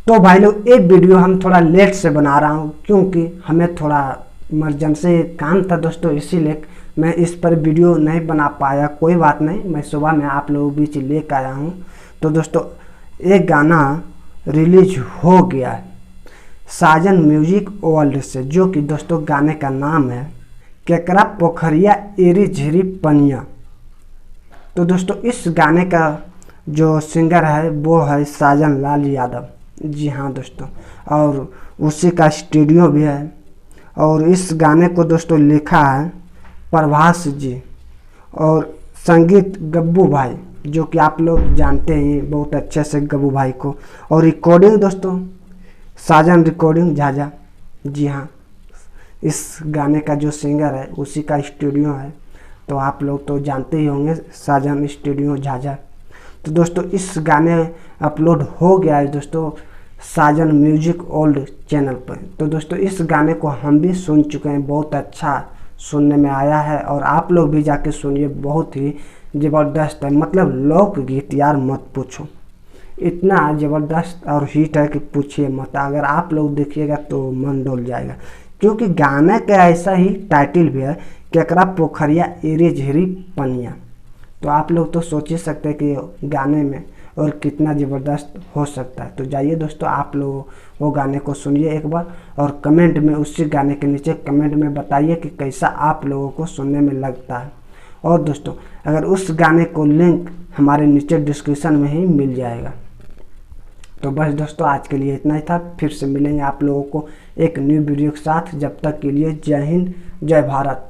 तो भाई लोग ये वीडियो हम थोड़ा लेट से बना रहा हूँ क्योंकि हमें थोड़ा इमरजेंसी काम था दोस्तों, इसीलिए मैं इस पर वीडियो नहीं बना पाया। कोई बात नहीं, मैं सुबह में आप लोगों के बीच लेकर आया हूँ। तो दोस्तों एक गाना रिलीज हो गया है साजन म्यूजिक वर्ल्ड से, जो कि दोस्तों गाने का नाम है केकरा पोखरिया एरी झिरी पनिया। तो दोस्तों इस गाने का जो सिंगर है वो है साजन लाल यादव। जी हाँ दोस्तों, और उसी का स्टूडियो भी है। और इस गाने को दोस्तों लिखा है प्रभास जी और संगीत गब्बू भाई, जो कि आप लोग जानते हैं बहुत अच्छे से गब्बू भाई को। और रिकॉर्डिंग दोस्तों साजन रिकॉर्डिंग झाझा। जी हाँ, इस गाने का जो सिंगर है उसी का स्टूडियो है, तो आप लोग तो जानते ही होंगे साजन स्टूडियो झाझा। तो दोस्तों इस गाने अपलोड हो गया है दोस्तों साजन म्यूजिक ओल्ड चैनल पर। तो दोस्तों इस गाने को हम भी सुन चुके हैं, बहुत अच्छा सुनने में आया है और आप लोग भी जाके सुनिए, बहुत ही ज़बरदस्त है। मतलब लोकगीत यार मत पूछो, इतना ज़बरदस्त और हिट है कि पूछिए मत। अगर आप लोग देखिएगा तो मन डोल जाएगा, क्योंकि गाने का ऐसा ही टाइटल भी है केकरा पोखरिया एरी झिरी पनिया। तो आप लोग तो सोच ही सकते हैं कि गाने में और कितना ज़बरदस्त हो सकता है। तो जाइए दोस्तों आप लोग वो गाने को सुनिए एक बार, और कमेंट में उसी गाने के नीचे कमेंट में बताइए कि कैसा आप लोगों को सुनने में लगता है। और दोस्तों अगर उस गाने को लिंक हमारे नीचे डिस्क्रिप्शन में ही मिल जाएगा। तो बस दोस्तों आज के लिए इतना ही था, फिर से मिलेंगे आप लोगों को एक न्यू वीडियो के साथ। जब तक के लिए जय हिंद जय भारत।